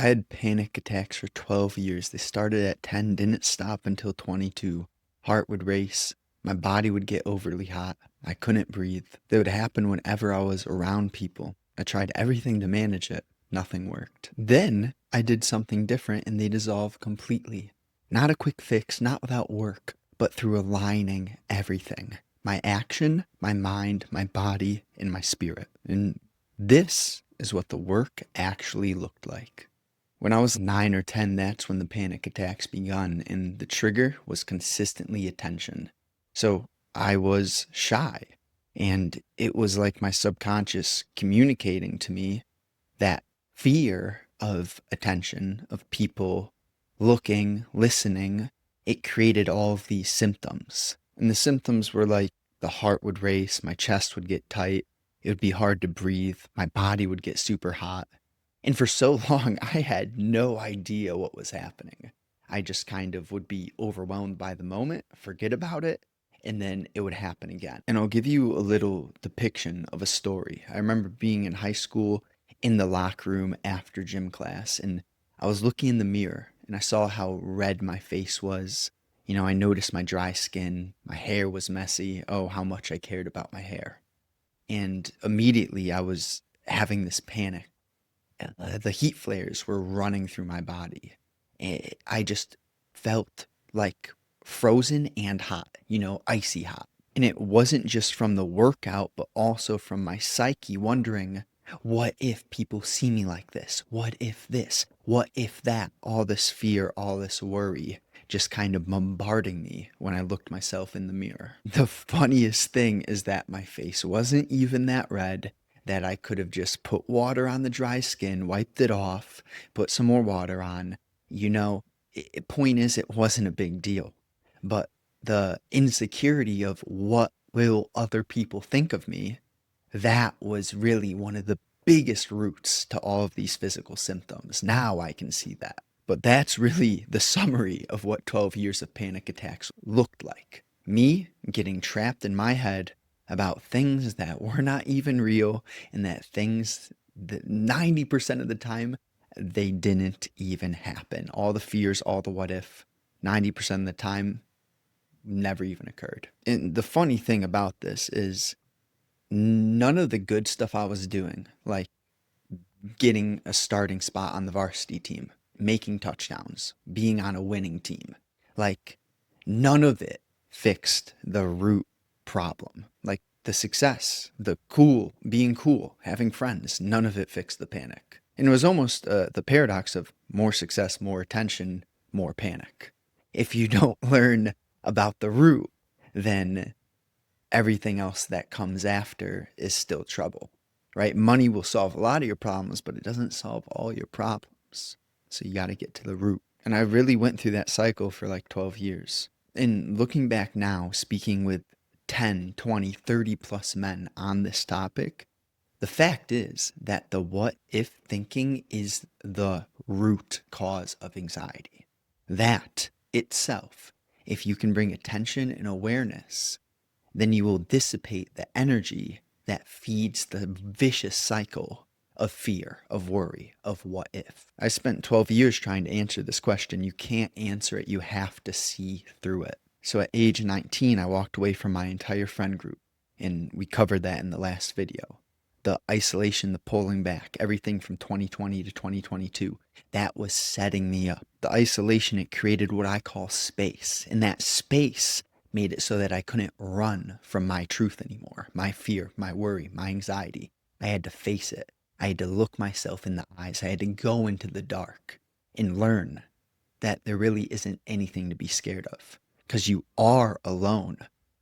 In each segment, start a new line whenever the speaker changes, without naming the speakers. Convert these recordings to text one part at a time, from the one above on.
I had panic attacks for 12 years. They started at 10, didn't stop until 22. Heart would race. My body would get overly hot. I couldn't breathe. They would happen whenever I was around people. I tried everything to manage it. Nothing worked. Then I did something different and they dissolved completely. Not a quick fix, not without work, but through aligning everything. My action, my mind, my body, and my spirit. And this is what the work actually looked like. When I was 9 or 10, that's when the panic attacks begun, and the trigger was consistently attention. So I was shy, and it was like my subconscious communicating to me that fear of attention, of people looking, listening. It created all of these symptoms. And the symptoms were like the heart would race, my chest would get tight, it would be hard to breathe, my body would get super hot. And for so long, I had no idea what was happening. I just kind of would be overwhelmed by the moment, forget about it, and then it would happen again. And I'll give you a little depiction of a story. I remember being in high school in the locker room after gym class, and I was looking in the mirror and I saw how red my face was. I noticed my dry skin, my hair was messy. Oh, how much I cared about my hair. And immediately I was having this panic. The heat flares were running through my body. I just felt like frozen and hot, icy hot. And it wasn't just from the workout, but also from my psyche wondering, what if people see me like this? What if this? What if that? All this fear, all this worry just kind of bombarding me when I looked myself in the mirror. The funniest thing is that my face wasn't even that red, that I could have just put water on the dry skin, wiped it off, put some more water on. Point is, it wasn't a big deal. But the insecurity of what will other people think of me, that was really one of the biggest roots to all of these physical symptoms. Now I can see that. But that's really the summary of what 12 years of panic attacks looked like. Me getting trapped in my head about things that were not even real, and that things that 90% of the time they didn't even happen. All the fears, all the what if, 90% of the time never even occurred. And the funny thing about this is none of the good stuff I was doing, like getting a starting spot on the varsity team, making touchdowns, being on a winning team, like none of it fixed the root problem. Like the success, the cool, being cool, having friends, none of it fixed the panic. And it was almost the paradox of more success, more attention, more panic. If you don't learn about the root, then everything else that comes after is still trouble, right? Money will solve a lot of your problems, but it doesn't solve all your problems. So you got to get to the root. And I really went through that cycle for like 12 years. And looking back now, speaking with 10, 20, 30 plus men on this topic, the fact is that the what if thinking is the root cause of anxiety. That itself, if you can bring attention and awareness, then you will dissipate the energy that feeds the vicious cycle of fear, of worry, of what if. I spent 12 years trying to answer this question. You can't answer it, you have to see through it. So at age 19, I walked away from my entire friend group, and we covered that in the last video. The isolation, the pulling back, everything from 2020 to 2022, that was setting me up. The isolation, it created what I call space, and that space made it so that I couldn't run from my truth anymore, my fear, my worry, my anxiety. I had to face it. I had to look myself in the eyes. I had to go into the dark and learn that there really isn't anything to be scared of, because you are alone,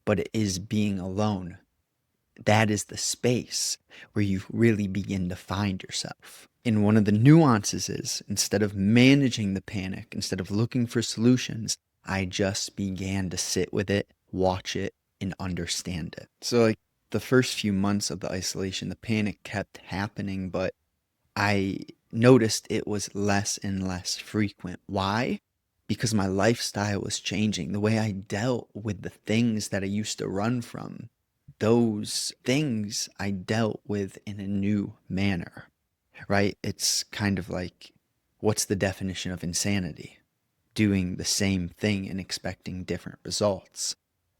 but it is being alone. That is the space where you really begin to find yourself. And one of the nuances is, instead of managing the panic, instead of looking for solutions, I just began to sit with it, watch it, and understand it. So like the first few months of the isolation, the panic kept happening, but I noticed it was less and less frequent. Why? Because my lifestyle was changing. The way I dealt with the things that I used to run from, those things I dealt with in a new manner, right? It's kind of like what's the definition of insanity? Doing the same thing and expecting different results.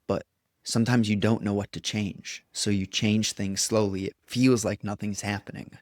But sometimes you don't know what to change, so you change things slowly. It feels like nothing's happening,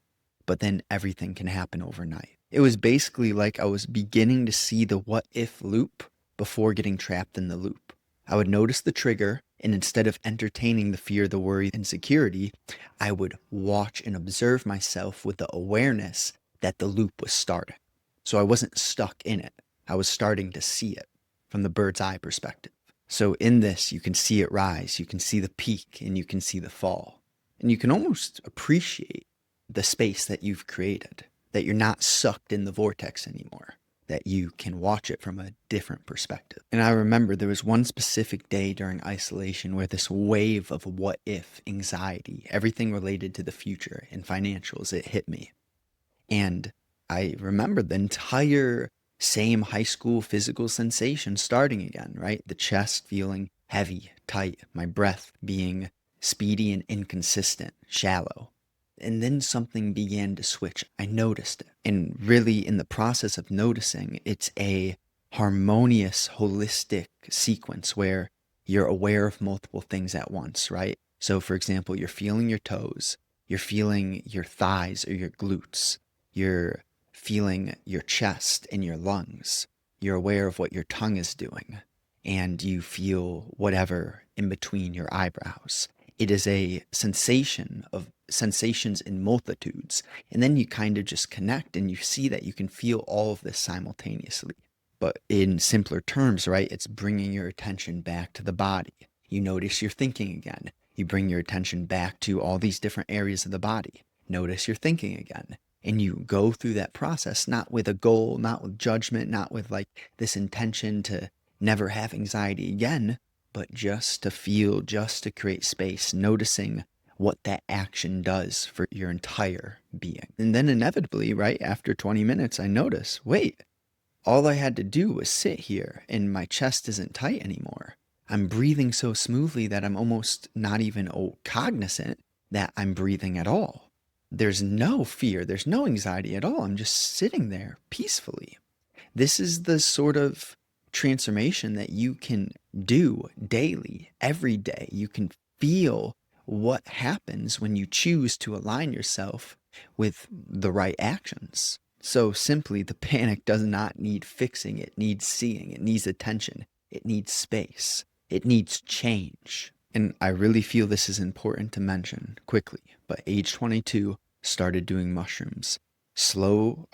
but then everything can happen overnight. It was basically like I was beginning to see the what if loop before getting trapped in the loop. I would notice the trigger, and instead of entertaining the fear, the worry, insecurity, I would watch and observe myself with the awareness that the loop was starting. So I wasn't stuck in it. I was starting to see it from the bird's eye perspective. So in this, you can see it rise, you can see the peak, and you can see the fall. And you can almost appreciate the space that you've created, that you're not sucked in the vortex anymore, that you can watch it from a different perspective. And I remember there was one specific day during isolation where this wave of what if anxiety, everything related to the future and financials, it hit me. And I remember the entire same high school physical sensation starting again, right? The chest feeling heavy, tight, my breath being speedy and inconsistent, shallow. And then something began to switch. I noticed it. And really, in the process of noticing, it's a harmonious, holistic sequence where you're aware of multiple things at once, right? So, for example, you're feeling your toes, you're feeling your thighs or your glutes, you're feeling your chest and your lungs. You're aware of what your tongue is doing, and you feel whatever in between your eyebrows. It is a sensation of sensations in multitudes. And then you kind of just connect and you see that you can feel all of this simultaneously. But in simpler terms, right, it's bringing your attention back to the body. You notice you're thinking again. You bring your attention back to all these different areas of the body. Notice you're thinking again. And you go through that process, not with a goal, not with judgment, not with like this intention to never have anxiety again, but just to feel, just to create space, noticing what that action does for your entire being. And then inevitably, right after 20 minutes, I notice, wait, all I had to do was sit here and my chest isn't tight anymore. I'm breathing so smoothly that I'm almost not even cognizant that I'm breathing at all. There's no fear, there's no anxiety at all. I'm just sitting there peacefully. This is the sort of transformation that you can do daily, every day. You can feel what happens when you choose to align yourself with the right actions. So simply, the panic does not need fixing, it needs seeing, it needs attention, it needs space, it needs change. And I really feel this is important to mention quickly, but age 22, started doing mushrooms. Small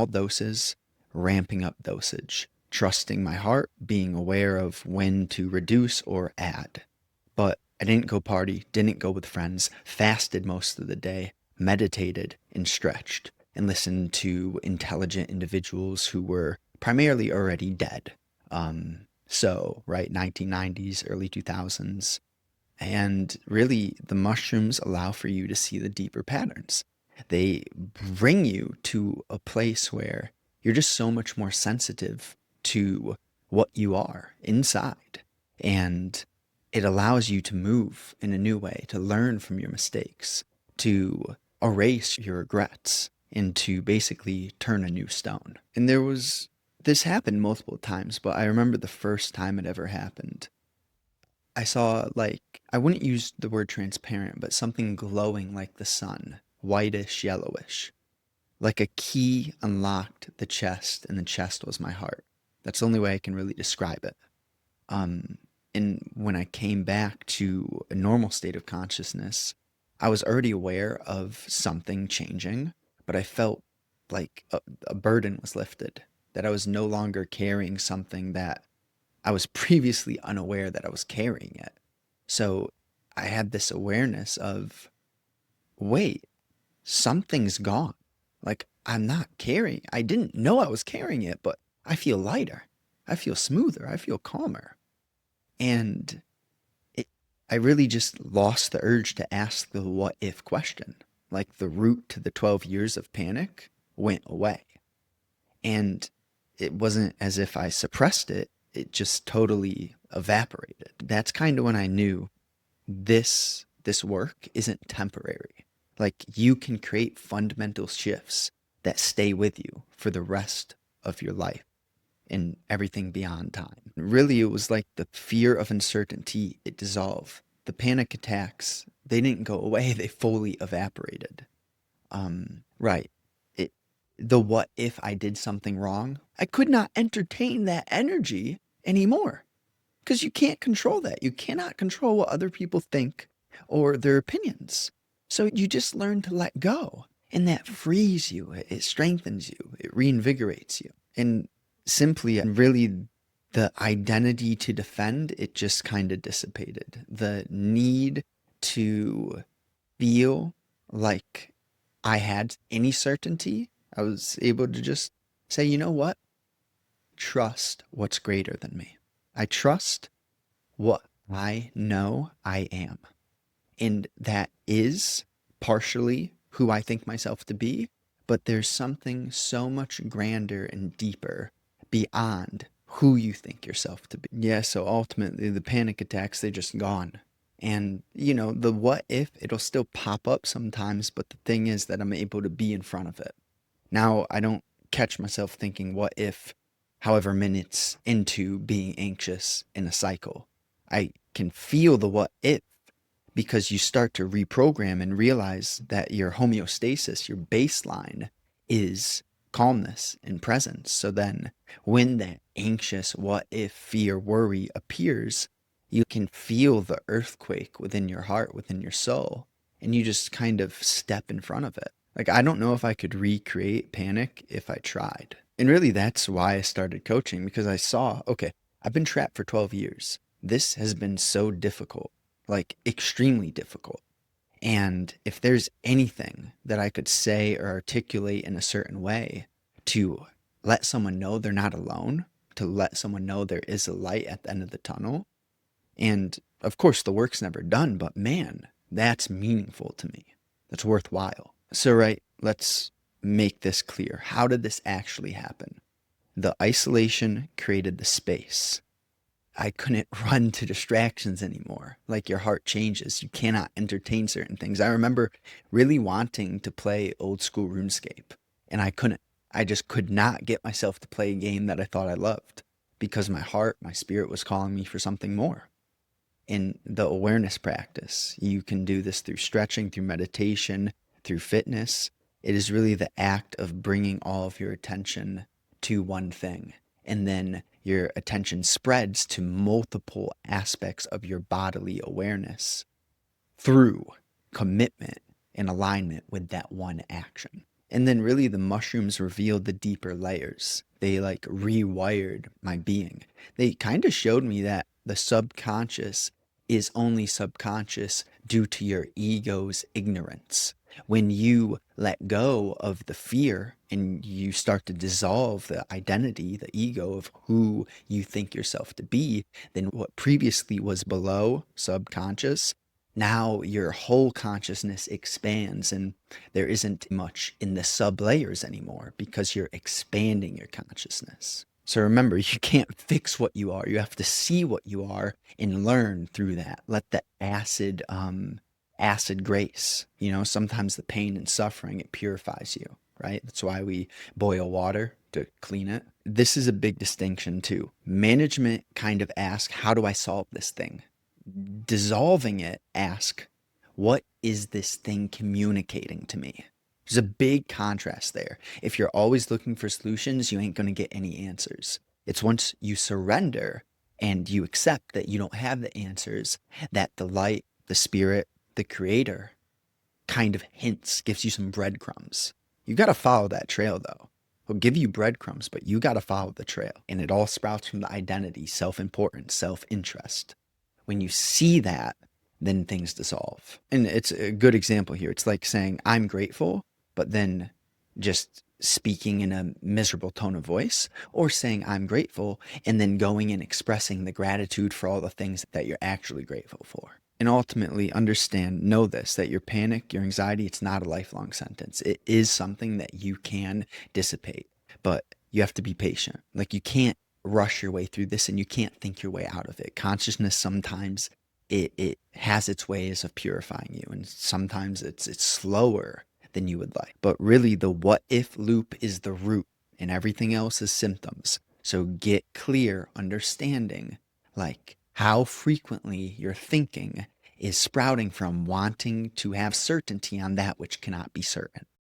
doses, ramping up dosage, trusting my heart, being aware of when to reduce or add. But I didn't go party, didn't go with friends, fasted most of the day, meditated and stretched, and listened to intelligent individuals who were primarily already dead. Right, 1990s, early 2000s. And really, the mushrooms allow for you to see the deeper patterns. They bring you to a place where you're just so much more sensitive to what you are inside. And it allows you to move in a new way, to learn from your mistakes, to erase your regrets, and to basically turn a new stone. And this happened multiple times, but I remember the first time it ever happened. I saw, like, I wouldn't use the word transparent, but something glowing like the sun, whitish, yellowish. Like a key unlocked the chest, and the chest was my heart. That's the only way I can really describe it. And when I came back to a normal state of consciousness, I was already aware of something changing, but I felt like a burden was lifted, that I was no longer carrying something that I was previously unaware that I was carrying it. So I had this awareness of, wait, something's gone. Like, I'm not carrying, I didn't know I was carrying it, but I feel lighter. I feel smoother. I feel calmer. And I really just lost the urge to ask the what if question. Like, the root to the 12 years of panic went away. And it wasn't as if I suppressed it, it just totally evaporated. That's kind of when I knew this work isn't temporary. Like, you can create fundamental shifts that stay with you for the rest of your life and everything beyond time. Really, it was like the fear of uncertainty, it dissolved. The panic attacks, they didn't go away, they fully evaporated. Right. It, the what if I did something wrong, I could not entertain that energy anymore because you can't control that. You cannot control what other people think or their opinions. So you just learn to let go, and that frees you. It strengthens you. It reinvigorates you. And simply, really, the identity to defend, it just kind of dissipated. The need to feel like I had any certainty, I was able to just say, you know what? Trust what's greater than me. I trust what I know I am. And that is partially who I think myself to be, but there's something so much grander and deeper beyond who you think yourself to be. Yeah, so ultimately the panic attacks, they're just gone. And, the what if, it'll still pop up sometimes, but the thing is that I'm able to be in front of it. Now I don't catch myself thinking, what if, however minutes into being anxious in a cycle. I can feel the what if because you start to reprogram and realize that your homeostasis, your baseline is calmness and presence. So then when that anxious what if fear worry appears, you can feel the earthquake within your heart, within your soul, and you just kind of step in front of it. Like, I don't know if I could recreate panic if I tried. And really, that's why I started coaching, because I saw, okay, I've been trapped for 12 years. This has been so difficult, like extremely difficult. And if there's anything that I could say or articulate in a certain way to let someone know they're not alone, to let someone know there is a light at the end of the tunnel. And of course, the work's never done, but man, that's meaningful to me. That's worthwhile. So, right, let's make this clear. How did this actually happen? The isolation created the space. I couldn't run to distractions anymore. Like, your heart changes. You cannot entertain certain things. I remember really wanting to play old school RuneScape, and I couldn't. I just could not get myself to play a game that I thought I loved because my heart, my spirit was calling me for something more. In the awareness practice, you can do this through stretching, through meditation, through fitness. It is really the act of bringing all of your attention to one thing, and then your attention spreads to multiple aspects of your bodily awareness through commitment and alignment with that one action. And then really the mushrooms revealed the deeper layers. They like rewired my being. They kind of showed me that the subconscious is only subconscious due to your ego's ignorance. When you let go of the fear and you start to dissolve the identity, the ego of who you think yourself to be, then what previously was below subconscious, now your whole consciousness expands, and there isn't much in the sub layers anymore because you're expanding your consciousness. So remember, you can't fix what you are. You have to see what you are and learn through that. Let the acid grace. Sometimes the pain and suffering, it purifies you, right? That's why we boil water to clean it. This is a big distinction too. Management kind of asks, how do I solve this thing? Dissolving it, ask, what is this thing communicating to me? There's a big contrast there. If you're always looking for solutions, you ain't going to get any answers. It's once you surrender and you accept that you don't have the answers, that the light, the spirit, the creator kind of hints, gives you some breadcrumbs. You got to follow that trail though. He'll give you breadcrumbs, but you got to follow the trail. And it all sprouts from the identity, self-importance, self-interest. When you see that, then things dissolve. And it's a good example here. It's like saying, I'm grateful, but then just speaking in a miserable tone of voice, or saying I'm grateful and then going and expressing the gratitude for all the things that you're actually grateful for. And ultimately know this, that your panic, your anxiety, it's not a lifelong sentence. It is something that you can dissipate, but you have to be patient. Like, you can't rush your way through this and you can't think your way out of it. Consciousness, sometimes it has its ways of purifying you, and sometimes it's slower than you would like. But really, the what if loop is the root, and everything else is symptoms. So get clear understanding, like how frequently your thinking is sprouting from wanting to have certainty on that which cannot be certain.